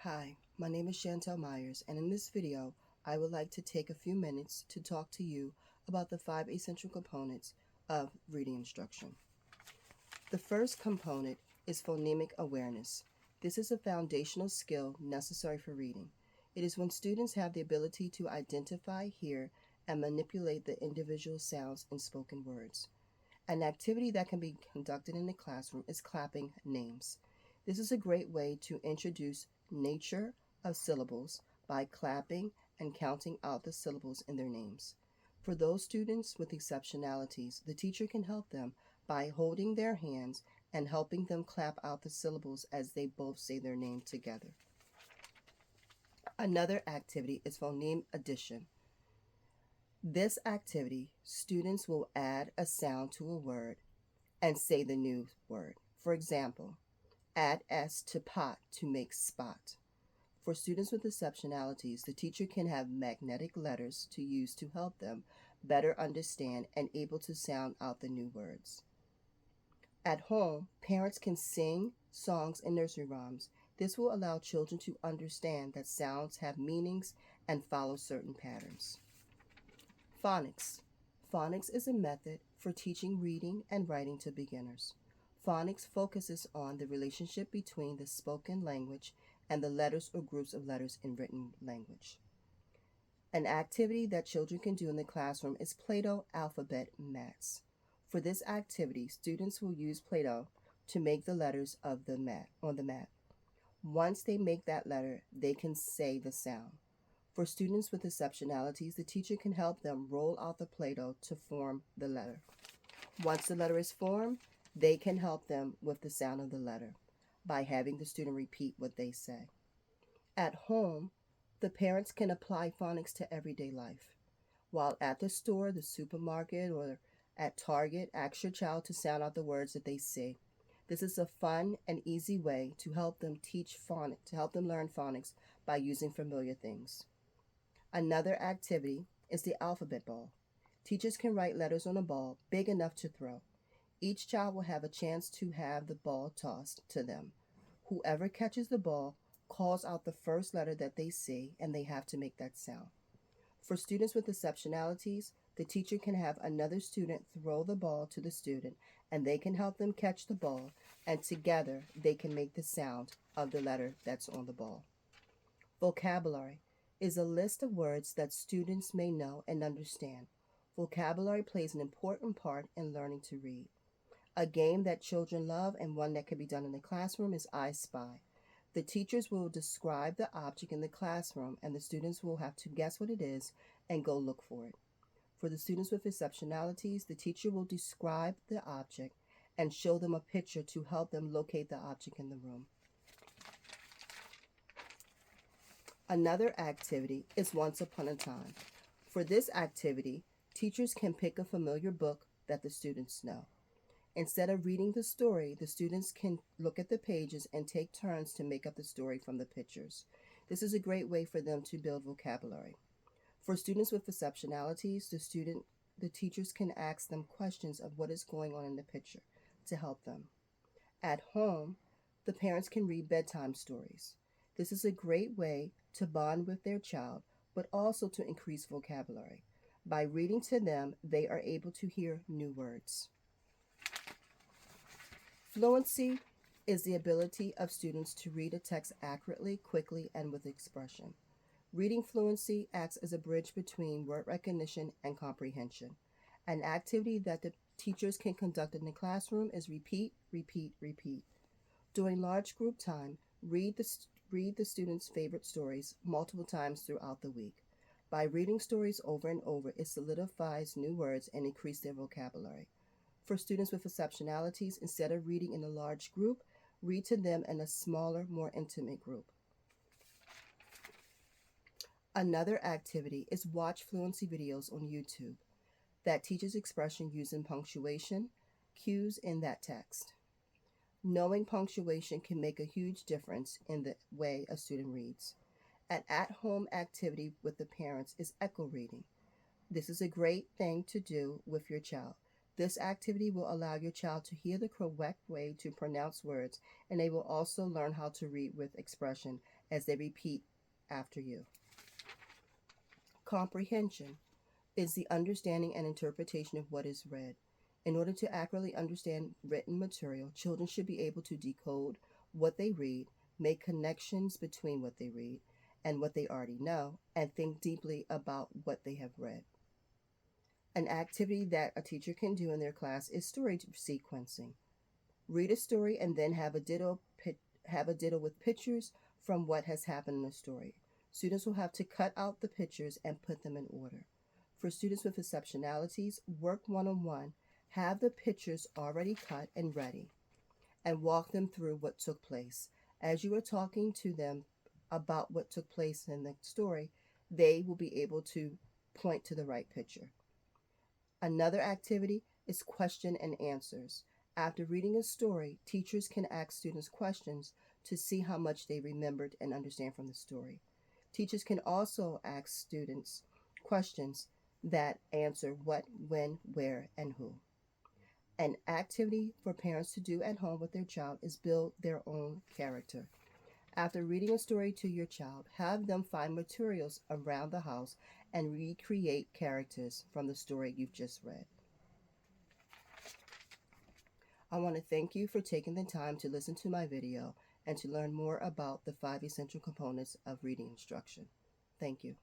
Hi, my name is Chantel Myers, and in this video, I would like to take a few minutes to talk to you about the 5 essential components of reading instruction. The first component is phonemic awareness. This is a foundational skill necessary for reading. It is when students have the ability to identify, hear, and manipulate the individual sounds in spoken words. An activity that can be conducted in the classroom is clapping names. This is a great way to introduce nature of syllables by clapping and counting out the syllables in their names. For those students with exceptionalities, the teacher can help them by holding their hands and helping them clap out the syllables as they both say their name together. Another activity is phoneme addition. This activity, students will add a sound to a word and say the new word. For example, add S to pot to make spot. For students with exceptionalities, the teacher can have magnetic letters to use to help them better understand and able to sound out the new words. At home, parents can sing songs and nursery rhymes. This will allow children to understand that sounds have meanings and follow certain patterns. Phonics. Phonics is a method for teaching reading and writing to beginners. Phonics focuses on the relationship between the spoken language and the letters or groups of letters in written language. An activity that children can do in the classroom is Play-Doh alphabet mats. For this activity, students will use Play-Doh to make the letters of the mat on the mat. Once they make that letter, they can say the sound. For students with exceptionalities, the teacher can help them roll out the Play-Doh to form the letter. Once the letter is formed, they can help them with the sound of the letter by having the student repeat what they say. At home, the parents can apply phonics to everyday life. While at the store, the supermarket, or at Target, ask your child to sound out the words that they see. This is a fun and easy way to help them learn phonics by using familiar things. Another activity is the alphabet ball. Teachers can write letters on a ball big enough to throw. Each child will have a chance to have the ball tossed to them. Whoever catches the ball calls out the first letter that they see, and they have to make that sound. For students with exceptionalities, the teacher can have another student throw the ball to the student, and they can help them catch the ball, and together they can make the sound of the letter that's on the ball. Vocabulary is a list of words that students may know and understand. Vocabulary plays an important part in learning to read. A game that children love and one that can be done in the classroom is I Spy. The teachers will describe the object in the classroom, and the students will have to guess what it is and go look for it. For the students with exceptionalities, the teacher will describe the object and show them a picture to help them locate the object in the room. Another activity is Once Upon a Time. For this activity, teachers can pick a familiar book that the students know. Instead of reading the story, the students can look at the pages and take turns to make up the story from the pictures. This is a great way for them to build vocabulary. For students with exceptionalities, the teachers can ask them questions of what is going on in the picture to help them. At home, the parents can read bedtime stories. This is a great way to bond with their child, but also to increase vocabulary. By reading to them, they are able to hear new words. Fluency is the ability of students to read a text accurately, quickly, and with expression. Reading fluency acts as a bridge between word recognition and comprehension. An activity that the teachers can conduct in the classroom is repeat, repeat, repeat. During large group time, read the students' favorite stories multiple times throughout the week. By reading stories over and over, it solidifies new words and increases their vocabulary. For students with exceptionalities, instead of reading in a large group, read to them in a smaller, more intimate group. Another activity is watch fluency videos on YouTube that teaches expression using punctuation, cues in that text. Knowing punctuation can make a huge difference in the way a student reads. An at-home activity with the parents is echo reading. This is a great thing to do with your child. This activity will allow your child to hear the correct way to pronounce words, and they will also learn how to read with expression as they repeat after you. Comprehension is the understanding and interpretation of what is read. In order to accurately understand written material, children should be able to decode what they read, make connections between what they read and what they already know, and think deeply about what they have read. An activity that a teacher can do in their class is story sequencing. Read a story and then have a ditto with pictures from what has happened in the story. Students will have to cut out the pictures and put them in order. For students with exceptionalities, work one-on-one. Have the pictures already cut and ready, and walk them through what took place. As you are talking to them about what took place in the story, they will be able to point to the right picture. Another activity is question and answers. After reading a story, teachers can ask students questions to see how much they remembered and understand from the story. Teachers can also ask students questions that answer what, when, where, and who. An activity for parents to do at home with their child is build their own character. After reading a story to your child, have them find materials around the house and recreate characters from the story you've just read. I want to thank you for taking the time to listen to my video and to learn more about the 5 essential components of reading instruction. Thank you.